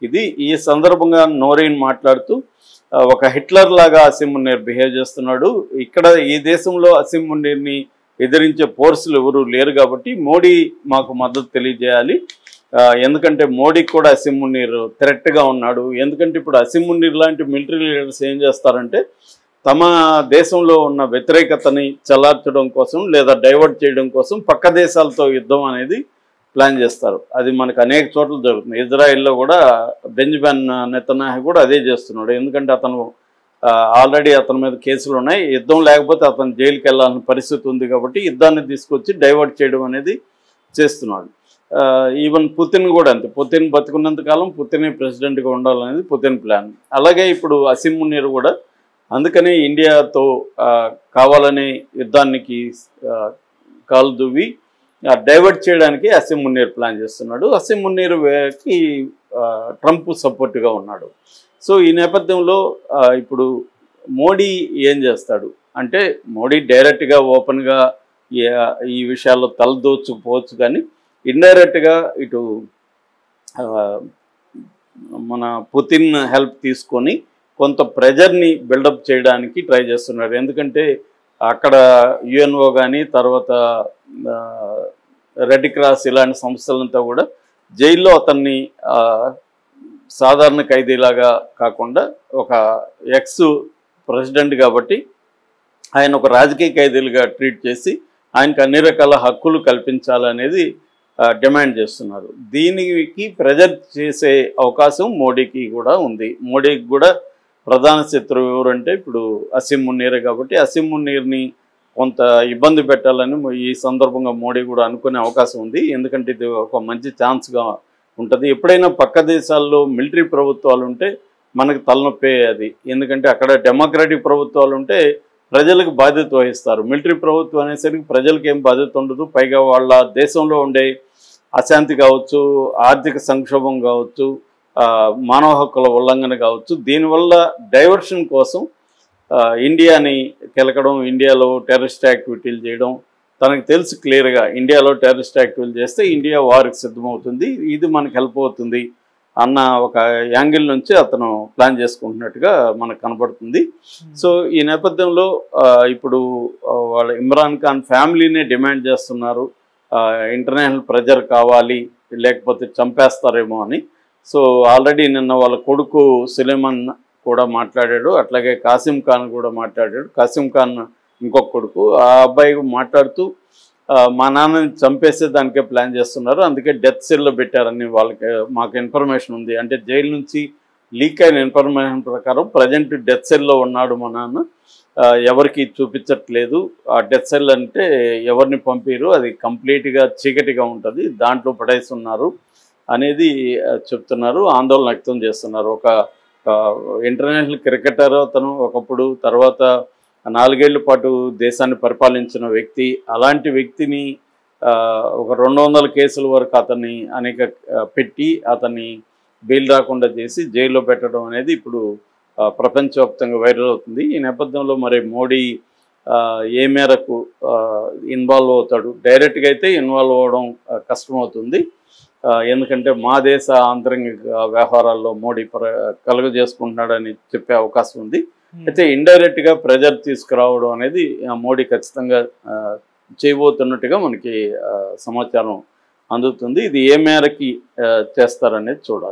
ఇది ఈ సందర్భంగా నోరీన్ మాట్లాడుతూ ఒక హిట్లర్ లాగా అసీం మున్నీర్ బిహేవ్ చేస్తున్నాడు. ఇక్కడ ఈ దేశంలో అసీం మున్నీర్ని ఎదిరించే ఫోర్సులు ఎవరు లేరు కాబట్టి మోడీ మాకు మద్దతు తెలియజేయాలి. ఎందుకంటే మోడీకి కూడా అసీం మున్నీర్ థ్రెట్గా ఉన్నాడు. ఎందుకంటే ఇప్పుడు అసీం మున్నీర్ లాంటి మిలిటరీ లీడర్స్ ఏం చేస్తారంటే తమ దేశంలో ఉన్న వ్యతిరేకతని చల్లార్చడం కోసం లేదా డైవర్ట్ చేయడం కోసం పక్క దేశాలతో యుద్ధం అనేది ప్లాన్ చేస్తారు. అది మనకు అనేక చోట్ల జరుగుతుంది. ఇజ్రాయెల్లో కూడా బెంజమిన్ నెతన్యాహు కూడా అదే చేస్తున్నాడు. ఎందుకంటే అతను ఆల్రెడీ అతని మీద కేసులు ఉన్నాయి. యుద్ధం లేకపోతే అతను జైలుకి వెళ్ళాల్సిన పరిస్థితి ఉంది కాబట్టి యుద్ధాన్ని తీసుకొచ్చి డైవర్ట్ చేయడం అనేది చేస్తున్నాడు. ఈవెన్ పుతిన్ కూడా అంతే. పుతిన్ బతుకున్నంతకాలం పుతినే ప్రెసిడెంట్గా ఉండాలనేది పుతిన్ ప్లాన్. అలాగే ఇప్పుడు అసీం మున్నీర్ కూడా అందుకనే ఇండియాతో కావాలనే యుద్ధానికి కాలు దువ్వి డైవర్ట్ చేయడానికి అసీం మున్నీర్ ప్లాన్ చేస్తున్నాడు. అసీం మున్నీర్కి ట్రంప్ సపోర్ట్గా ఉన్నాడు. సో ఈ నేపథ్యంలో ఇప్పుడు మోడీ ఏం చేస్తాడు అంటే మోడీ డైరెక్ట్గా ఓపెన్గా ఈ విషయాల్లో తలదూచుకుపోవచ్చు, కానీ ఇండైరెక్ట్గా ఇటు మన పుతిన్ హెల్ప్ తీసుకొని కొంత ప్రెజర్ని బిల్డప్ చేయడానికి ట్రై చేస్తున్నారు. ఎందుకంటే అక్కడ యుఎన్ఓ కానీ తర్వాత రెడ్ క్రాస్ ఇలాంటి సంస్థలంతా కూడా జైల్లో అతన్ని సాధారణ ఖైదీలాగా కాకుండా ఒక ఎక్స్ ప్రెసిడెంట్ కాబట్టి ఆయన ఒక రాజకీయ ఖైదీలుగా ట్రీట్ చేసి ఆయనకు అన్ని రకాల హక్కులు కల్పించాలనేది డిమాండ్ చేస్తున్నారు. దీనికి ప్రెజర్ చేసే అవకాశం మోడీకి కూడా ఉంది. మోడీకి కూడా ప్రధాన శత్రువు ఎవరంటే ఇప్పుడు అసీం మున్నీరే కాబట్టి అసీం మున్నీర్ని కొంత ఇబ్బంది పెట్టాలని ఈ సందర్భంగా మోడీ కూడా అనుకునే అవకాశం ఉంది. ఎందుకంటే ఇది ఒక మంచి ఛాన్స్గా ఉంటుంది. ఎప్పుడైనా పక్క దేశాల్లో మిలిటరీ ప్రభుత్వాలు ఉంటే మనకు తలనొప్పే అది. ఎందుకంటే అక్కడ డెమోక్రటిక్ ప్రభుత్వాలు ఉంటే ప్రజలకు బాధ్యత వహిస్తారు. మిలిటరీ ప్రభుత్వం అనేసరికి ప్రజలకు ఏం బాధ్యత ఉండదు. పైగా వాళ్ళ దేశంలో ఉండే అశాంతి కావచ్చు, ఆర్థిక సంక్షోభం కావచ్చు, మానవ హక్కుల ఉల్లంఘన కావచ్చు, దీనివల్ల డైవర్షన్ కోసం ఇండియాని కెలకడం, ఇండియాలో టెర్రరిస్ట్ యాక్టివిటీలు చేయడం తనకు తెలుసు క్లియర్గా. ఇండియాలో టెర్రరిస్ట్ యాక్టివిటీలు చేస్తే ఇండియా వారికి సిద్ధమవుతుంది, ఇది మనకు హెల్ప్ అవుతుంది అన్న ఒక యాంగిల్ నుంచి అతను ప్లాన్ చేసుకుంటున్నట్టుగా మనకు కనబడుతుంది. సో ఈ నేపథ్యంలో ఇప్పుడు వాళ్ళ ఇమ్రాన్ ఖాన్ ఫ్యామిలీనే డిమాండ్ చేస్తున్నారు ఇంటర్నేషనల్ ప్రెజర్ కావాలి లేకపోతే చంపేస్తారేమో అని. సో ఆల్రెడీ నిన్న వాళ్ళ కొడుకు సులేమాన్ కూడా మాట్లాడాడు, అట్లాగే కాసిం ఖాన్ కూడా మాట్లాడాడు. కాసిం ఖాన్ ఇంకొక కొడుకు, ఆ అబ్బాయి మాట్లాడుతూ మా నాన్నని చంపేసే దానికే ప్లాన్ చేస్తున్నారు, అందుకే డెత్ సెల్లో పెట్టారని వాళ్ళకి మాకు ఇన్ఫర్మేషన్ ఉంది. అంటే జైలు నుంచి లీక్ అయిన ఇన్ఫర్మేషన్ ప్రకారం ప్రజెంట్ డెత్ సెల్లో ఉన్నాడు మా నాన్న, ఎవరికి చూపించట్లేదు. ఆ డెత్ సెల్ అంటే ఎవరిని పంపిరు, అది కంప్లీట్గా చీకటిగా ఉంటుంది, దాంట్లో పడేస్తున్నారు అనేది చెప్తున్నారు, ఆందోళన వ్యక్తం చేస్తున్నారు. ఒక ఇంటర్నేషనల్ క్రికెటర్ అతను ఒకప్పుడు, తర్వాత 4 ఏళ్ల పాటు దేశాన్ని పరిపాలించిన వ్యక్తి. అలాంటి వ్యక్తిని ఒక 200 కేసుల వరకు అతన్ని అనేక పెట్టి అతన్ని బెయిల్ రాకుండా చేసి జైల్లో పెట్టడం అనేది ఇప్పుడు ప్రపంచవ్యాప్తంగా వైరల్ అవుతుంది. ఈ నేపథ్యంలో మరి మోడీ ఏ మేరకు ఇన్వాల్వ్ అవుతాడు? డైరెక్ట్గా అయితే ఇన్వాల్వ్ అవ్వడం కష్టమవుతుంది. ఎందుకంటే మా దేశ ఆంతరంగిక వ్యవహారాల్లో మోడీ కలుగజేసుకుంటున్నాడని చెప్పే అవకాశం ఉంది. అయితే ఇండైరెక్ట్గా ప్రెజర్ తీసుకురావడం అనేది మోడీ ఖచ్చితంగా చేయబోతున్నట్టుగా మనకి సమాచారం అందుతుంది. ఇది ఏ మేరకి చేస్తారనేది చూడాలి.